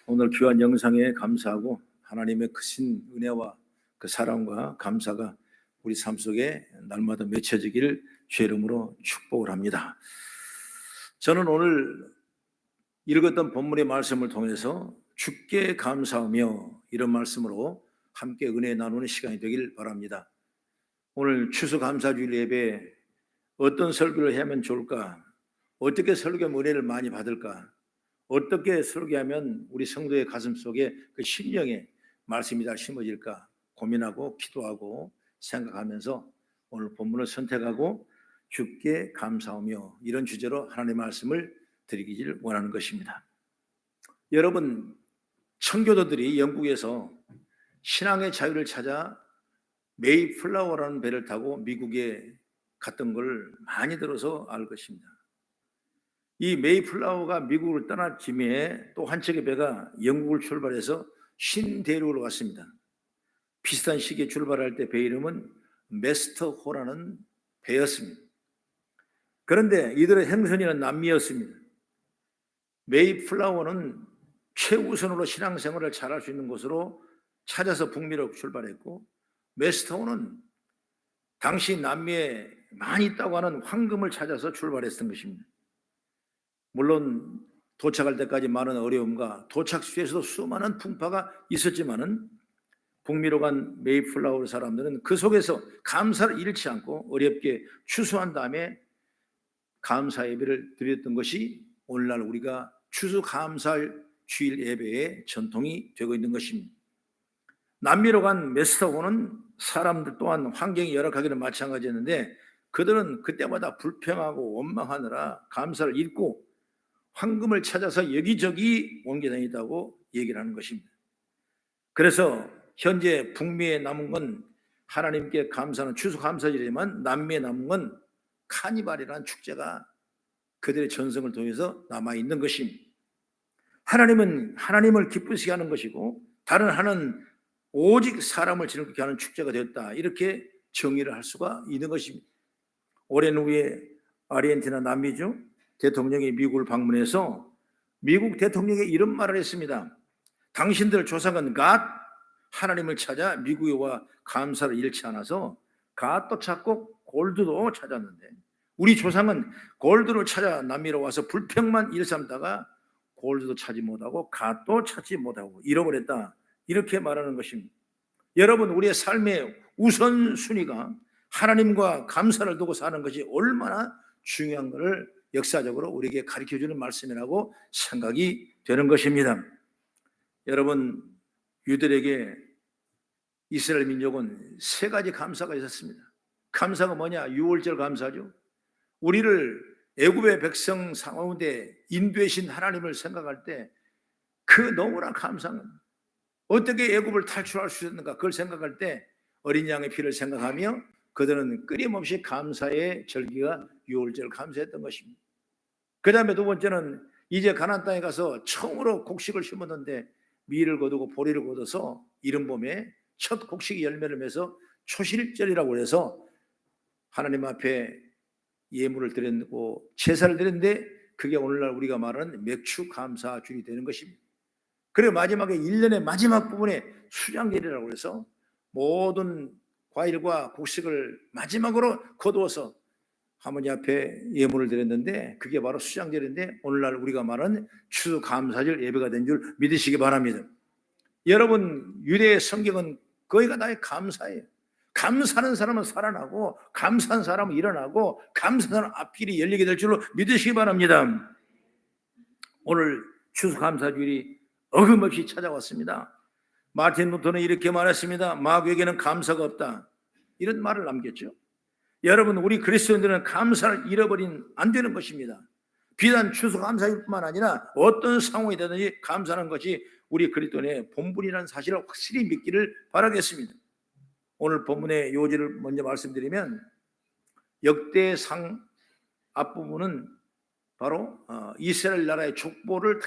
오늘 귀한 영상에 감사하고 하나님의 크신 은혜와 그 사랑과 감사가 우리 삶 속에 날마다 맺혀지기를 주의 이름으로 축복을 합니다. 저는 오늘 읽었던 본문의 말씀을 통해서 주께 감사하며 이런 말씀으로 함께 은혜 나누는 시간이 되길 바랍니다. 오늘 추수감사주일 예배에 어떤 설교를 하면 좋을까? 어떻게 설교하면 은혜를 많이 받을까? 어떻게 설교하면 우리 성도의 가슴 속에 그 심령에 말씀이 잘 심어질까 고민하고 기도하고 생각하면서 오늘 본문을 선택하고 주께 감사하며 이런 주제로 하나님의 말씀을 드리기를 원하는 것입니다. 여러분, 청교도들이 영국에서 신앙의 자유를 찾아 메이플라워라는 배를 타고 미국에 갔던 걸 많이 들어서 알 것입니다. 이 메이플라워가 미국을 떠날 김에 또 한 척의 배가 영국을 출발해서 신대륙으로 갔습니다. 비슷한 시기에 출발할 때 배 이름은 메스터호라는 배였습니다. 그런데 이들의 행선지는 남미였습니다. 메이플라워는 최우선으로 신앙생활을 잘할 수 있는 곳으로 찾아서 북미로 출발했고, 메스터호는 당시 남미에 많이 있다고 하는 황금을 찾아서 출발했던 것입니다. 물론 도착할 때까지 많은 어려움과 도착 수에서도 수많은 풍파가 있었지만은 북미로 간 메이플라워 사람들은 그 속에서 감사를 잃지 않고 어렵게 추수한 다음에 감사 예배를 드렸던 것이 오늘날 우리가 추수감사주일 예배의 전통이 되고 있는 것입니다. 남미로 간 메스터고는 사람들 또한 환경이 열악하기는 마찬가지였는데 그들은 그때마다 불평하고 원망하느라 감사를 잃고 황금을 찾아서 여기저기 옮겨다니다고 얘기를 하는 것입니다. 그래서 현재 북미에 남은 건 하나님께 감사하는 추수감사절이지만 남미에 남은 건 카니발이라는 축제가 그들의 전성을 통해서 남아있는 것입니다. 하나님은 하나님을 기쁘시게 하는 것이고 다른 하나는 오직 사람을 즐겁게 하는 축제가 되었다, 이렇게 정의를 할 수가 있는 것입니다. 오랜 후에 아르헨티나 남미죠 대통령이 미국을 방문해서 미국 대통령이 이런 말을 했습니다. 당신들 조상은 갓 하나님을 찾아 미국에 와 감사를 잃지 않아서 갓도 찾고 골드도 찾았는데 우리 조상은 골드를 찾아 남미로 와서 불평만 일삼다가 골드도 찾지 못하고 갓도 찾지 못하고 잃어버렸다, 이렇게 말하는 것입니다. 여러분, 우리의 삶의 우선순위가 하나님과 감사를 두고 사는 것이 얼마나 중요한 것을 역사적으로 우리에게 가르쳐주는 말씀이라고 생각이 되는 것입니다. 여러분, 유대에게 이스라엘 민족은 세 가지 감사가 있었습니다. 감사가 뭐냐? 유월절 감사죠. 우리를 애굽의 백성 가운데 인도하신 하나님을 생각할 때 그 너무나 감사한, 어떻게 애굽을 탈출할 수 있었는가 그걸 생각할 때 어린 양의 피를 생각하며 그들은 끊임없이 감사의 절기가 유월절 감사했던 것입니다. 그 다음에 두 번째는 이제 가나안 땅에 가서 처음으로 곡식을 심었는데 미를 거두고 보리를 거둬서 이른 봄에 첫 곡식이 열매를 맺어 초실절이라고 해서 하나님 앞에 예물을 드리고 제사를 드렸는데 그게 오늘날 우리가 말하는 맥주 감사주일이 되는 것입니다. 그리고 마지막에 1년의 마지막 부분에 수장절이라고 해서 모든 과일과 곡식을 마지막으로 거두어서 하나님 앞에 예물을 드렸는데 그게 바로 수장절인데 오늘날 우리가 말하는 추수감사절 예배가 된 줄 믿으시기 바랍니다. 여러분, 유대의 성경은 거의가 다 감사예요. 감사하는 사람은 살아나고 감사한 사람은 일어나고 감사하는 앞길이 열리게 될 줄로 믿으시기 바랍니다. 오늘 추수감사주일이 어김없이 찾아왔습니다. 마틴 루터는 이렇게 말했습니다. 마귀에게는 감사가 없다, 이런 말을 남겼죠. 여러분, 우리 그리스도인들은 감사를 잃어버리면 안 되는 것입니다. 비단 추수감사일 뿐만 아니라 어떤 상황이 되든지 감사하는 것이 우리 그리스도인의 본분이라는 사실을 확실히 믿기를 바라겠습니다. 오늘 본문의 요지를 먼저 말씀드리면 역대상 앞부분은 바로 이스라엘 나라의 족보를 다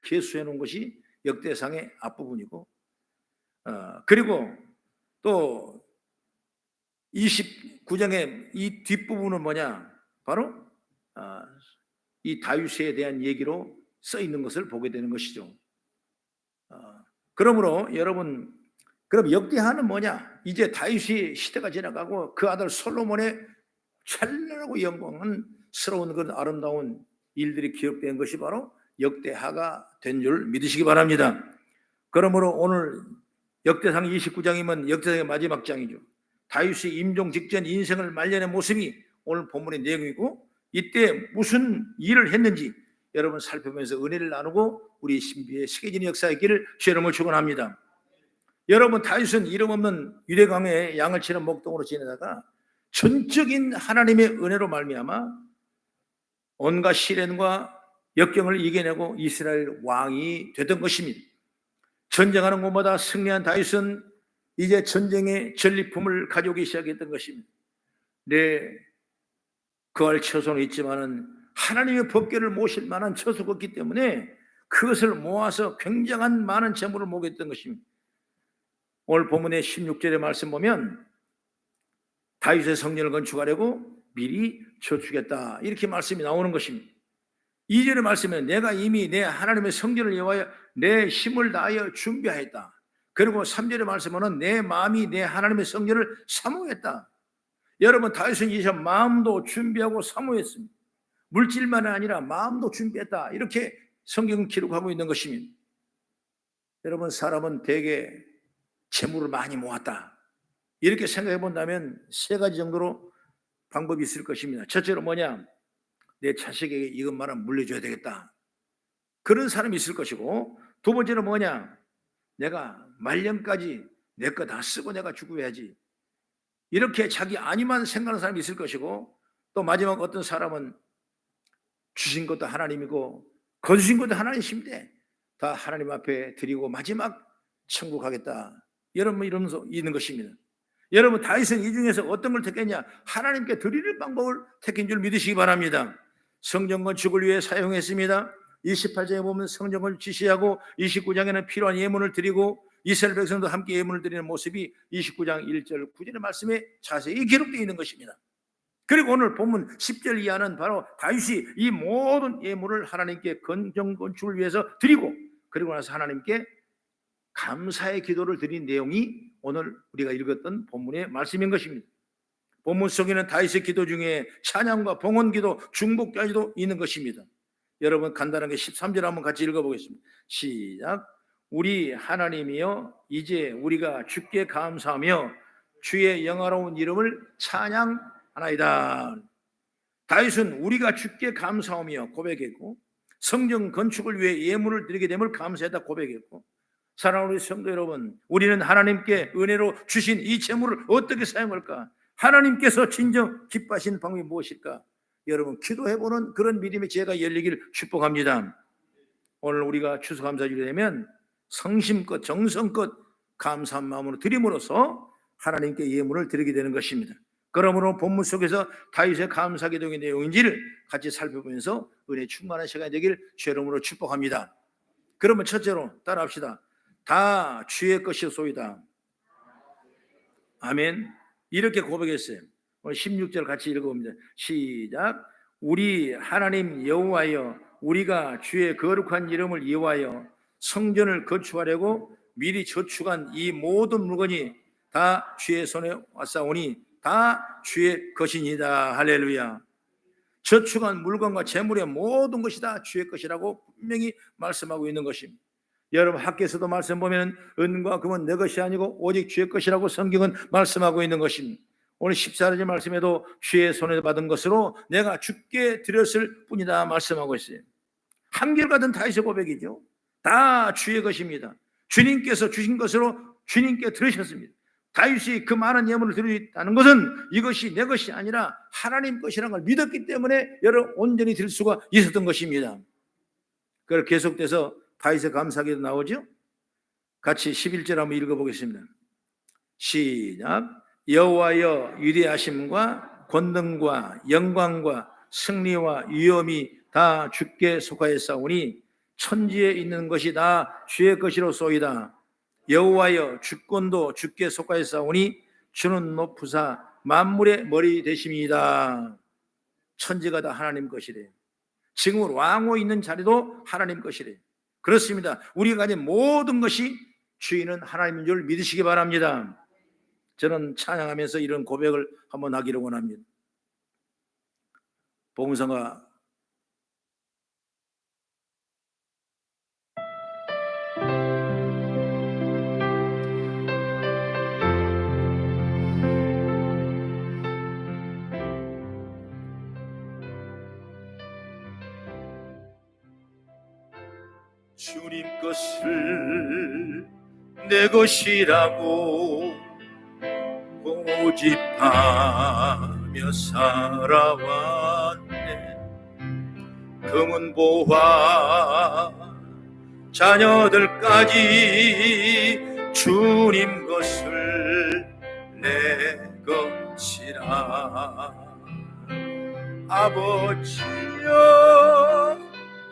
계수해 놓은 것이 역대상의 앞부분이고 그리고 또 29장의 이 뒷부분은 뭐냐? 바로 이 다윗에 대한 얘기로 써 있는 것을 보게 되는 것이죠. 그러므로 여러분, 그럼 역대하는 뭐냐? 이제 다윗의 시대가 지나가고 그 아들 솔로몬의 찬란하고 영광스러운 그런 아름다운 일들이 기록된 것이 바로 역대하가 된 줄 믿으시기 바랍니다. 그러므로 오늘 역대상 29장이면 역대상의 마지막 장이죠. 다윗의 임종 직전 인생을 말려낸 모습이 오늘 본문의 내용이고, 이때 무슨 일을 했는지 여러분 살펴보면서 은혜를 나누고 우리 신비의 새겨지는 역사의 길을 주 이름을 축원합니다. 여러분, 다윗은 이름 없는 유대강에 양을 치는 목동으로 지내다가 전적인 하나님의 은혜로 말미암아 온갖 시련과 역경을 이겨내고 이스라엘 왕이 됐던 것입니다. 전쟁하는 곳마다 승리한 다윗은 이제 전쟁의 전리품을 가져오기 시작했던 것입니다. 그할 처소는 있지만은 하나님의 법궤를 모실 만한 처소가 없기 때문에 그것을 모아서 굉장한 많은 재물을 모겠던 것입니다. 오늘 본문의 16절의 말씀 보면 다윗의 성전을 건축하려고 미리 저축했다, 이렇게 말씀이 나오는 것입니다. 2절의 말씀에 내가 이미 내 하나님의 성전을 위하여 내 힘을 다하여 준비하였다. 그리고 3절의 말씀은 내 마음이 내 하나님의 성전을 사모했다. 여러분, 다윗은 이제 마음도 준비하고 사모했습니다. 물질만이 아니라 마음도 준비했다, 이렇게 성경은 기록하고 있는 것입니다. 여러분, 사람은 대개 재물을 많이 모았다, 이렇게 생각해 본다면 세 가지 정도로 방법이 있을 것입니다. 첫째로 뭐냐? 내 자식에게 이것만은 물려줘야 되겠다, 그런 사람이 있을 것이고, 두 번째는 뭐냐? 내가 말년까지 내 거 다 쓰고 내가 죽어야지, 이렇게 자기 안위만 생각하는 사람이 있을 것이고, 또 마지막 어떤 사람은 주신 것도 하나님이고 거두신 것도 하나님이신데 다 하나님 앞에 드리고 마지막 천국 가겠다, 여러분 이러면서 있는 것입니다. 여러분, 다윗은 이 중에서 어떤 걸 택했냐? 하나님께 드리는 방법을 택한 줄 믿으시기 바랍니다. 성전 건축을 위해 사용했습니다. 28장에 보면 성전을 지시하고 29장에는 필요한 예물을 드리고 이스라엘 백성도 함께 예물을 드리는 모습이 29장 1절 9절의 말씀에 자세히 기록되어 있는 것입니다. 그리고 오늘 본문 10절 이하는 바로 다윗이 이 모든 예물을 하나님께 건정 건축을 위해서 드리고, 그리고 나서 하나님께 감사의 기도를 드린 내용이 오늘 우리가 읽었던 본문의 말씀인 것입니다. 본문 속에는 다윗의 기도 중에 찬양과 봉헌 기도, 중보까지도 있는 것입니다. 여러분, 간단하게 13절 한번 같이 읽어보겠습니다. 시작. 우리 하나님이여, 이제 우리가 주께 감사하며 주의 영화로운 이름을 찬양하나이다. 다윗은 우리가 주께 감사하며 고백했고, 성전 건축을 위해 예물을 드리게 됨을 감사했다 고백했고, 사랑하는 우리 성도 여러분, 우리는 하나님께 은혜로 주신 이 재물을 어떻게 사용할까? 하나님께서 진정 기뻐하시는 방법이 무엇일까? 여러분, 기도해보는 그런 믿음의 지혜가 열리기를 축복합니다. 오늘 우리가 추수감사주일이 되면 성심껏 정성껏 감사한 마음으로 드림으로써 하나님께 예물을 드리게 되는 것입니다. 그러므로 본문 속에서 다윗의 감사기도의 내용인지를 같이 살펴보면서 은혜 충만한 시간이 되기를 주 이름으로 축복합니다. 그러면 첫째로 따라합시다. 다 주의 것이소이다. 아멘. 이렇게 고백했어요. 오늘 16절 같이 읽어봅니다. 시작. 우리 하나님 여호와여, 우리가 주의 거룩한 이름을 이용하여 성전을 건축하려고 미리 저축한 이 모든 물건이 다 주의 손에 왔사오니 다 주의 것이니이다. 할렐루야. 저축한 물건과 재물의 모든 것이 다 주의 것이라고 분명히 말씀하고 있는 것입니다. 여러분, 학교에서도 말씀 보면 은과 금은 내 것이 아니고 오직 주의 것이라고 성경은 말씀하고 있는 것입니다. 오늘 14절 말씀에도 주의 손에 받은 것으로 내가 주께 드렸을 뿐이다 말씀하고 있어요. 한결같은 다윗의 고백이죠. 다 주의 것입니다. 주님께서 주신 것으로 주님께 들으셨습니다. 다윗이 그 많은 예물을 드렸다는 것은 이것이 내 것이 아니라 하나님 것이라는 걸 믿었기 때문에 여러분 온전히 드릴 수가 있었던 것입니다. 그걸 계속돼서 다윗의 감사기도 나오죠. 같이 11절 한번 읽어보겠습니다. 시작. 여호와여, 위대하심과 권능과 영광과 승리와 위엄이 다 주께 속하였사오니 천지에 있는 것이 다 주의 것이로소이다. 여호와여, 주권도 주께 속하였사오니 주는 높으사 만물의 머리 되심이다. 천지가 다 하나님 것이래. 지금 왕후 있는 자리도 하나님 것이래. 그렇습니다. 우리가 가진 모든 것이 주인은 하나님인 줄 믿으시기 바랍니다. 저는 찬양하면서 이런 고백을 한번 하기를 원합니다. 봉성아, 주님 것을 내 것이라고 고집하며 살아왔네. 금은보화 자녀들까지 주님 것을 내 것이라. 아버지여,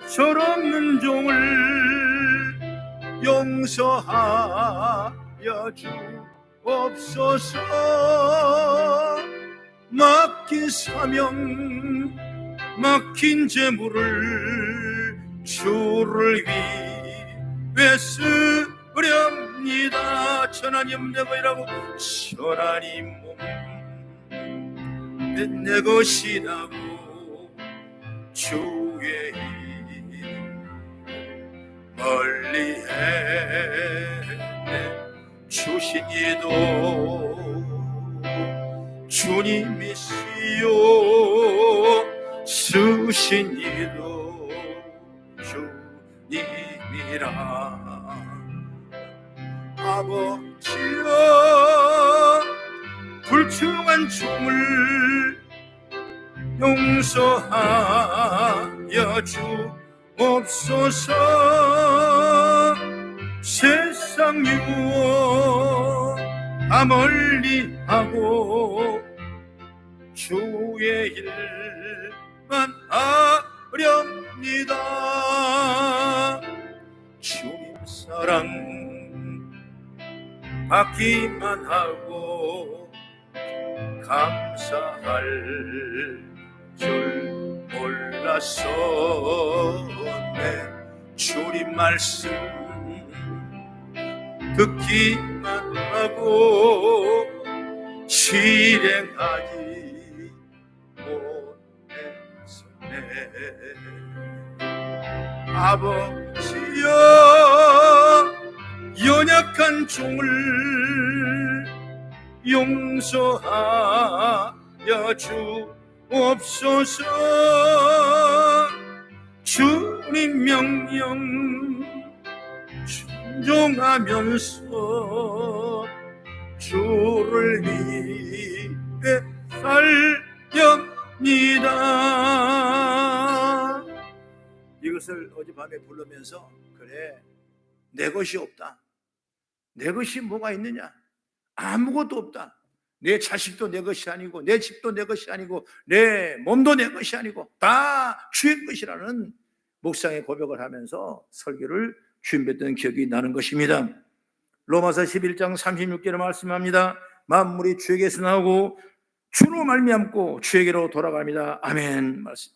철없는 종을 용서하여 주옵소서. 맡긴 사명, 맡긴 재물을 주를 위해 쓰렵니다. 천하님 내 것이라고, 천하님 몸 내 것이라고 주의 일 멀리해 주신 이도 주님이시요, 쓰신 이도 주님이라. 아버지여, 불충한 종을 용서하여 주옵소서. 세상 유혹 다 멀리하고 주의 일만 하렵니다. 주님 사랑 받기만 하고 감사할 줄 몰랐었네. 주님 말씀 듣기만 하고 실행하지 못했네. 아버지여, 연약한 종을 용서하여 주옵소서. 주님 명령 순종하면서 주를 위해 살렵니다. 이것을 어젯밤에 부르면서, 그래, 내 것이 없다. 내 것이 뭐가 있느냐? 아무것도 없다. 내 자식도 내 것이 아니고, 내 집도 내 것이 아니고, 내 몸도 내 것이 아니고 다 주의 것이라는 묵상의 고백을 하면서 설교를 준비했던 기억이 나는 것입니다. 로마서 11장 36절에 말씀합니다. 만물이 주에게서 나오고 주로 말미암고 주에게로 돌아갑니다. 아멘. 말씀.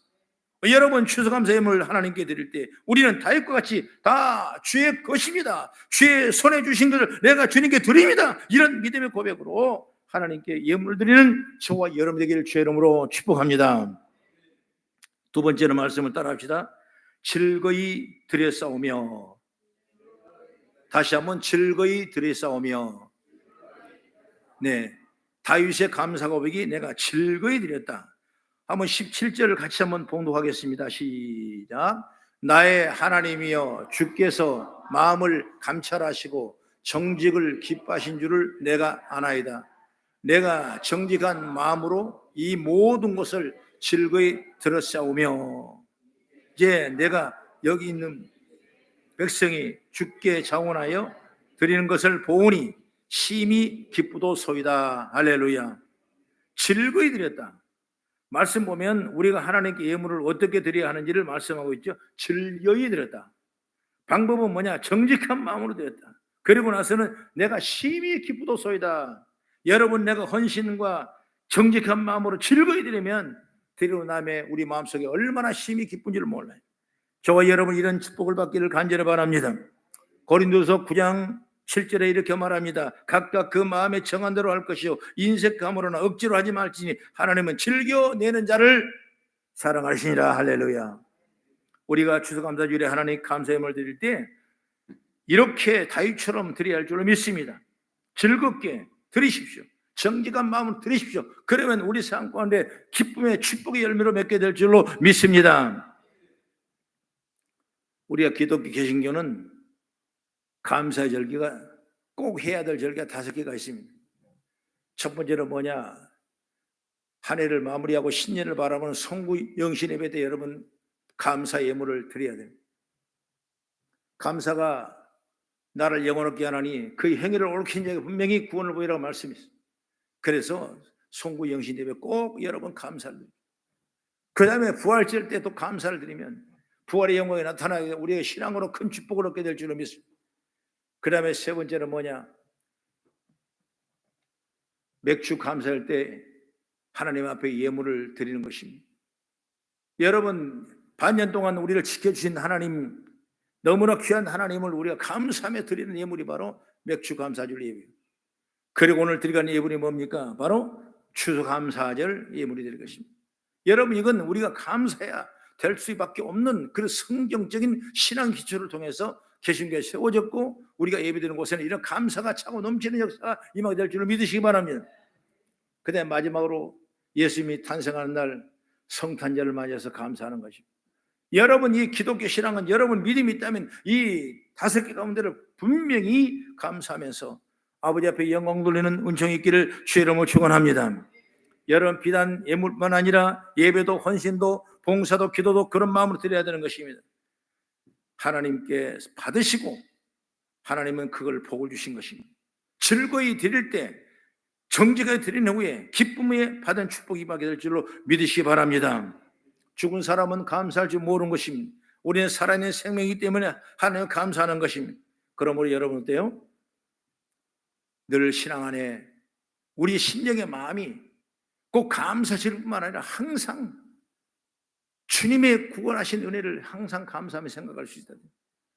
여러분, 추수감사 예물 하나님께 드릴 때 우리는 다윗과 같이 다 주의 것입니다. 주의 손에 주신 것을 내가 주님께 드립니다. 이런 믿음의 고백으로 하나님께 예물 드리는 저와 여러분 되기를 주의 이름으로 축복합니다. 두 번째로 말씀을 따라합시다. 즐거이 드려싸우며. 다시 한번 즐거이 드려싸우며. 네, 다윗의 감사 고백이 내가 즐거이 드렸다. 한번 17절을 같이 한번 봉독하겠습니다. 시작. 나의 하나님이여, 주께서 마음을 감찰하시고 정직을 기뻐하신 줄을 내가 아나이다. 내가 정직한 마음으로 이 모든 것을 즐거이 들었사오며. 이제 내가 여기 있는 백성이 주께 자원하여 드리는 것을 보오니 심히 기쁘도소이다. 할렐루야. 즐거이 드렸다. 말씀 보면 우리가 하나님께 예물을 어떻게 드려야 하는지를 말씀하고 있죠. 즐거이 드렸다. 방법은 뭐냐? 정직한 마음으로 드렸다. 그리고 나서는 내가 심히 기쁘도소이다. 여러분, 내가 헌신과 정직한 마음으로 즐거이 드리면 드리고 남의 우리 마음속에 얼마나 심히 기쁜지를 몰라요. 저와 여러분 이런 축복을 받기를 간절히 바랍니다. 고린도서 9장 7절에 이렇게 말합니다. 각각 그 마음에 정한 대로 할 것이요 인색함으로나 억지로 하지 말지니 하나님은 즐겨내는 자를 사랑하시니라. 할렐루야. 우리가 추수감사주일에 하나님 감사함을 드릴 때 이렇게 다윗처럼 드려야 할 줄로 믿습니다. 즐겁게 드리십시오. 정직한 마음으로 드리십시오. 그러면 우리 삶 가운데 기쁨의 축복의 열매로 맺게 될 줄로 믿습니다. 우리가 기독교 개신교는 감사의 절기가 꼭 해야 될 절기가 5개가 있습니다. 첫 번째는 뭐냐? 한 해를 마무리하고 신년을 바라보는 성구 영신 예배 때 여러분 감사 예물을 드려야 됩니다. 감사가 나를 영원롭게 하나니 그 행위를 옳게 한 자에게 분명히 구원을 보이라고 말씀했어요. 그래서 성구 영신 예배 꼭 여러분 감사를 드립니다. 그 다음에 부활절 때 또 감사를 드리면 부활의 영광이 나타나게 우리의 신앙으로 큰 축복을 얻게 될 줄로 믿습니다. 그 다음에 세 번째는 뭐냐? 맥주 감사할 때 하나님 앞에 예물을 드리는 것입니다. 여러분 반년 동안 우리를 지켜주신 하나님, 너무나 귀한 하나님을 우리가 감사하며 드리는 예물이 바로 맥주 감사절 예물입니다. 그리고 오늘 드리는 예물이 뭡니까? 바로 추수감사절 예물이 될 것입니다. 여러분 이건 우리가 감사해야 될 수밖에 없는 그런 성경적인 신앙 기초를 통해서 개신교에 세워졌고 우리가 예배드리는 곳에는 이런 감사가 차고 넘치는 역사가 임하게 될 줄을 믿으시기 바랍니다. 그 다음에 마지막으로 예수님이 탄생하는 날 성탄절을 맞이해서 감사하는 것입니다. 여러분 이 기독교 신앙은 여러분 믿음이 있다면 이 5개 가운데를 분명히 감사하면서 아버지 앞에 영광 돌리는 은총이 있기를 주의 이름으로 축원합니다. 여러분 비단 예물뿐만 아니라 예배도 헌신도 봉사도 기도도 그런 마음으로 드려야 되는 것입니다. 하나님께 받으시고 하나님은 그걸 복을 주신 것입니다. 즐거이 드릴 때 정직하게 드린 후에 기쁨에 받은 축복이 임하게 될 줄로 믿으시기 바랍니다. 죽은 사람은 감사할 줄 모르는 것입니다. 우리는 살아있는 생명이기 때문에 하나님 감사하는 것입니다. 그러므로 여러분 어때요? 늘 신앙 안에 우리 심령의 마음이 꼭 감사실 뿐만 아니라 항상 주님의 구원하신 은혜를 항상 감사하며 생각할 수 있다.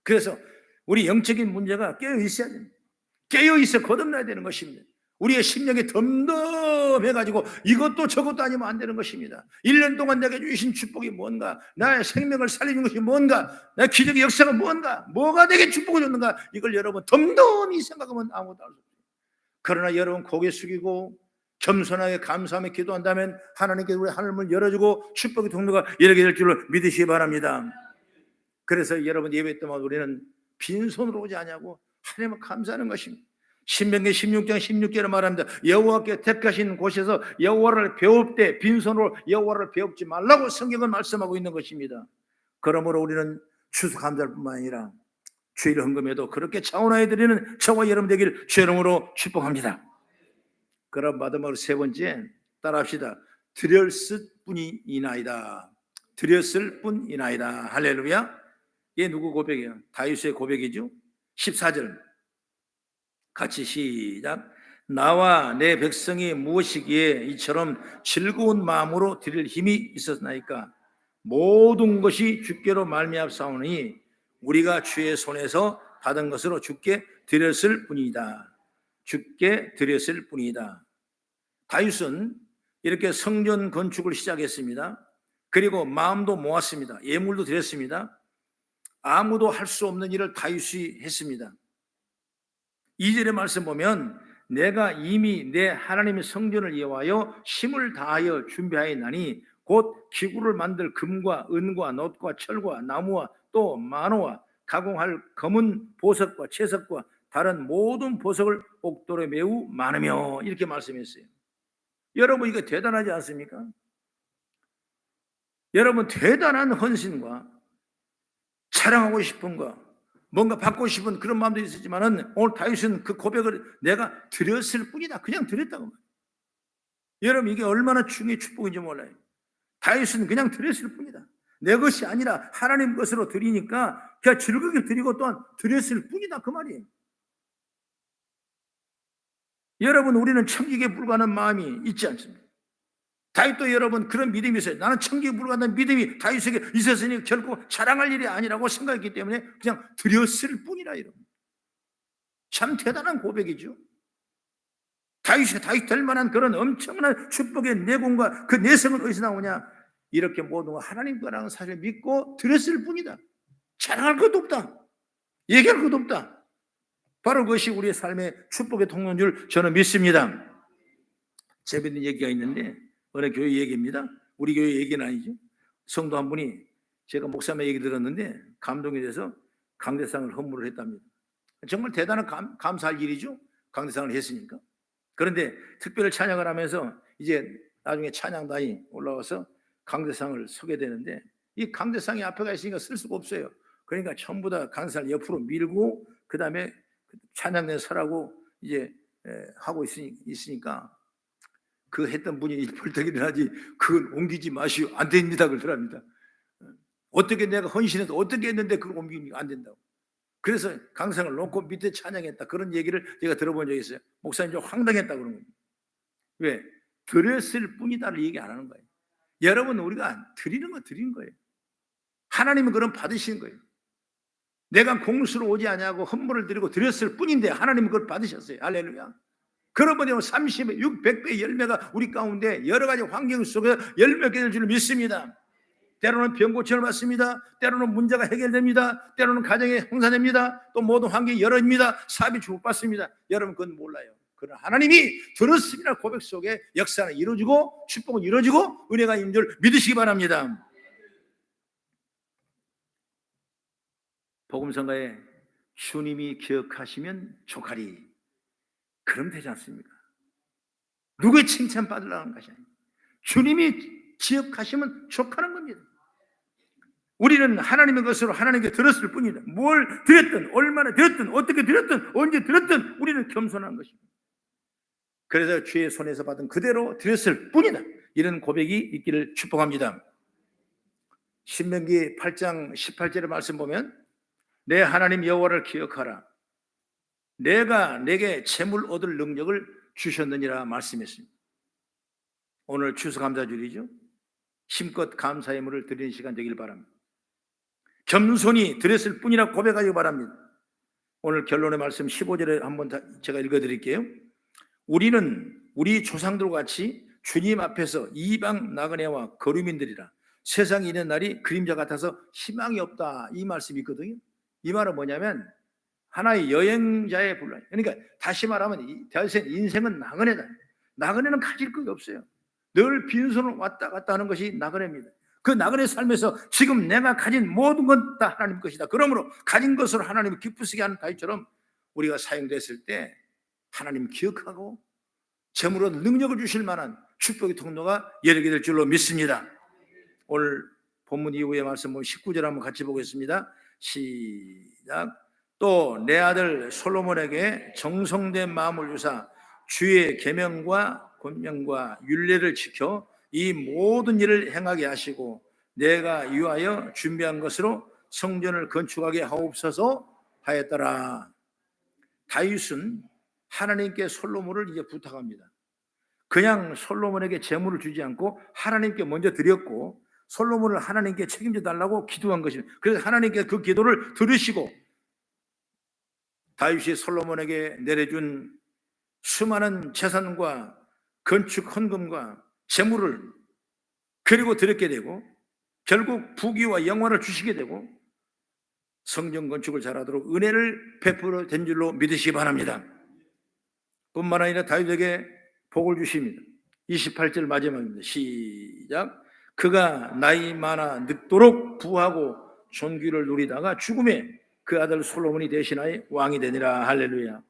그래서 우리 영적인 문제가 깨어 있어야 됩니다. 깨어 있어 거듭나야 되는 것입니다. 우리의 심령이 덤덤해가지고 이것도 저것도 아니면 안 되는 것입니다. 1년 동안 내게 주신 축복이 뭔가, 나의 생명을 살리는 것이 뭔가, 나의 기적의 역사가 뭔가, 뭐가 내게 축복을 줬는가, 이걸 여러분 덤덤히 생각하면 아무것도 알 수 없어요. 그러나 여러분 고개 숙이고 겸손하게 감사하며 기도한다면 하나님께 우리 하늘문을 열어주고 축복의 통로가 열리게 될 줄을 믿으시기 바랍니다. 그래서 여러분 예배 때마다 우리는 빈손으로 오지 않냐고 하나님을 감사하는 것입니다. 신명기 16장 16절에 말합니다. 여호와께 택하신 곳에서 여호와를 배울 때 빈손으로 여호와를 배웁지 말라고 성경은 말씀하고 있는 것입니다. 그러므로 우리는 추수감사할 뿐만 아니라 주일 헌금에도 그렇게 차원하여 드리는 저와 여러분 되기를 주의 이름으로 축복합니다. 그럼 마지막으로 세 번째 따라합시다. 드렸을 뿐이나이다. 드렸을 뿐이나이다. 할렐루야. 이게 누구 고백이에요? 다윗의 고백이죠. 14절 같이 시작. 나와 내 백성이 무엇이기에 이처럼 즐거운 마음으로 드릴 힘이 있었나이까. 모든 것이 주께로 말미암사오니 우리가 주의 손에서 받은 것으로 주께 드렸을 뿐이다. 주께 드렸을 뿐이다. 다윗은 이렇게 성전 건축을 시작했습니다. 그리고 마음도 모았습니다. 예물도 드렸습니다. 아무도 할 수 없는 일을 다윗이 했습니다. 2절의 말씀 보면 내가 이미 내 하나님의 성전을 위하여 힘을 다하여 준비하였나니 곧 기구를 만들 금과 은과 놋과 철과 나무와 또 만호와 가공할 검은 보석과 채석과 다른 모든 보석을 옥돌에 매우 많으며 이렇게 말씀했어요. 여러분 이거 대단하지 않습니까? 여러분 대단한 헌신과 자랑하고 싶은 거 뭔가 받고 싶은 그런 마음도 있었지만은 오늘 다윗은 그 고백을 내가 드렸을 뿐이다. 그냥 드렸다고 말해요. 여러분 이게 얼마나 중요한 축복인지 몰라요. 다윗은 그냥 드렸을 뿐이다. 내 것이 아니라 하나님 것으로 드리니까 그냥 즐겁게 드리고 또한 드렸을 뿐이다 그 말이에요. 여러분 우리는 천국에 불과한 마음이 있지 않습니까? 다윗도 여러분 그런 믿음이 있어요. 나는 천국에 불과하다는 믿음이 다윗에게 있었으니 결코 자랑할 일이 아니라고 생각했기 때문에 그냥 드렸을 뿐이라. 이런 참 대단한 고백이죠. 다윗이 다윗 될 만한 그런 엄청난 축복의 내공과 그 내성은 어디서 나오냐? 이렇게 모든 거 하나님 거라는 사실을 믿고 드렸을 뿐이다. 자랑할 것도 없다. 얘기할 것도 없다. 바로 그것이 우리의 삶의 축복의 통로인 줄 저는 믿습니다. 재밌는 얘기가 있는데 어느 교회 얘기입니다. 우리 교회 얘기는 아니죠. 성도 한 분이 제가 목사님 얘기 들었는데 감동이 돼서 강대상을 헌물을 했답니다. 정말 대단한 감사할 일이죠. 강대상을 했으니까. 그런데 특별 찬양을 하면서 이제 나중에 찬양단이 올라와서 강대상을 서게 되는데 이 강대상이 앞에 가 있으니까 쓸 수가 없어요. 그러니까 전부 다 강대상을 옆으로 밀고 그 다음에 찬양단 서라고 이제 하고 있으니까 그 했던 분이 벌떡 일어나지 그걸 옮기지 마시오. 안 됩니다. 그러더랍니다. 어떻게 내가 헌신해서 어떻게 했는데 그걸 옮기면 안 된다고. 그래서 강상을 놓고 밑에 찬양했다. 그런 얘기를 제가 들어본 적이 있어요. 목사님 좀 황당했다 그런 겁니다. 왜? 드렸을 뿐이다를 얘기 안 하는 거예요. 여러분 우리가 드리는 거 드리는 거예요. 하나님은 그럼 받으시는 거예요. 내가 공수로 오지 않냐고 헌물을 드리고 드렸을 뿐인데 하나님은 그걸 받으셨어요. 할렐루야. 그러면 30배, 600배 열매가 우리 가운데 여러 가지 환경 속에 열매 맺을 줄 믿습니다. 때로는 병 고침을 받습니다. 때로는 문제가 해결됩니다. 때로는 가정이 형사됩니다. 또 모든 환경이 열어집니다. 사업이 축복받습니다. 여러분 그건 몰라요. 그러나 하나님이 들었습니다 고백 속에 역사는 이루어지고 축복은 이루어지고 은혜가 있는 줄 믿으시기 바랍니다. 복음성가에 주님이 기억하시면 족하리. 그럼 되지 않습니까? 누구의 칭찬받으려는 것이 아니에요. 주님이 기억하시면 족하는 겁니다. 우리는 하나님의 것으로 하나님께 들었을 뿐이다. 뭘 드렸든 얼마나 드렸든 어떻게 드렸든 언제 드렸든 우리는 겸손한 것입니다. 그래서 주의 손에서 받은 그대로 드렸을 뿐이다. 이런 고백이 있기를 축복합니다. 신명기 8장 18절의 말씀 보면 내 하나님 여호와를 기억하라. 내가 내게 재물 얻을 능력을 주셨느니라 말씀했습니다. 오늘 추수감사주일이죠. 힘껏 감사의 물을 드리는 시간 되길 바랍니다. 겸손히 드렸을 뿐이라 고백하기 바랍니다. 오늘 결론의 말씀 15절에 한번 제가 읽어드릴게요. 우리는 우리 조상들과 같이 주님 앞에서 이방 나그네와 거류민들이라 세상에 있는 날이 그림자 같아서 희망이 없다. 이 말씀이 있거든요. 이 말은 뭐냐면 하나의 여행자의 분란. 그러니까 다시 말하면 인생은 나그네다. 나그네는 가질 것이 없어요. 늘 빈손을 왔다 갔다 하는 것이 나그네입니다. 그 나그네 삶에서 지금 내가 가진 모든 건 다 하나님 것이다. 그러므로 가진 것으로 하나님을 기쁘시게 하는 다윗처럼 우리가 사용됐을 때 하나님 기억하고 재물로 능력을 주실 만한 축복의 통로가 열리게 될 줄로 믿습니다. 오늘 본문 이후의 말씀 19절 한번 같이 보겠습니다. 시작. 또 내 아들 솔로몬에게 정성된 마음을 주사 주의 계명과 권명과 율례를 지켜 이 모든 일을 행하게 하시고 내가 위하여 준비한 것으로 성전을 건축하게 하옵소서 하였더라. 다윗은 하나님께 솔로몬을 이제 부탁합니다. 그냥 솔로몬에게 재물을 주지 않고 하나님께 먼저 드렸고 솔로몬을 하나님께 책임져 달라고 기도한 것입니다. 그래서 하나님께 그 기도를 들으시고 다윗이 솔로몬에게 내려준 수많은 재산과 건축 헌금과 재물을 그리고 드렸게 되고 결국 부귀와 영화를 주시게 되고 성전 건축을 잘하도록 은혜를 베풀어 된 줄로 믿으시기 바랍니다. 뿐만 아니라 다윗에게 복을 주십니다. 28절 마지막입니다. 시작. 그가 나이 많아 늙도록 부하고 존귀를 누리다가 죽음에 그 아들 솔로몬이 대신하여 왕이 되니라. 할렐루야.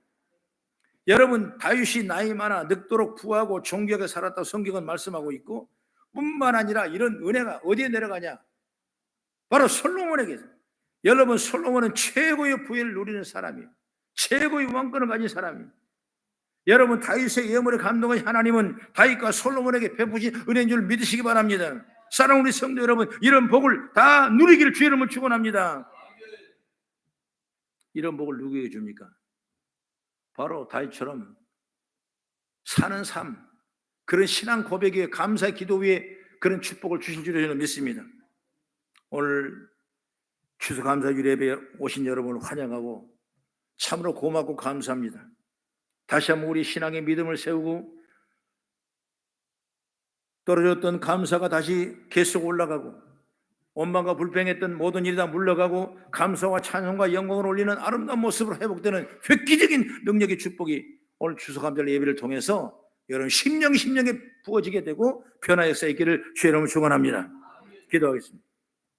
여러분 다윗이 나이 많아 늙도록 부하고 존귀하게 살았다고 성경은 말씀하고 있고 뿐만 아니라 이런 은혜가 어디에 내려가냐? 바로 솔로몬에게. 여러분 솔로몬은 최고의 부를 누리는 사람이에요. 최고의 왕권을 가진 사람이에요. 여러분 다윗의 예물에 감동한 하나님은 다윗과 솔로몬에게 베푸신 은혜인 줄 믿으시기 바랍니다. 사랑하는 우리 성도 여러분, 이런 복을 다 누리기를 주의 이름으로 축원합니다. 이런 복을 누구에게 줍니까? 바로 다윗처럼 사는 삶, 그런 신앙 고백 위에, 감사의 기도 위에 그런 축복을 주실 줄로 저는 믿습니다. 오늘 추수감사주 예배에 오신 여러분을 환영하고 참으로 고맙고 감사합니다. 다시 한번 우리 신앙의 믿음을 세우고 떨어졌던 감사가 다시 계속 올라가고 원망과 불평했던 모든 일이 다 물러가고 감사와 찬송과 영광을 올리는 아름다운 모습으로 회복되는 획기적인 능력의 축복이 오늘 추수감사 예배를 통해서 여러분 심령에 부어지게 되고 변화 역사에 있기를 주의 이름으로 축원합니다. 기도하겠습니다.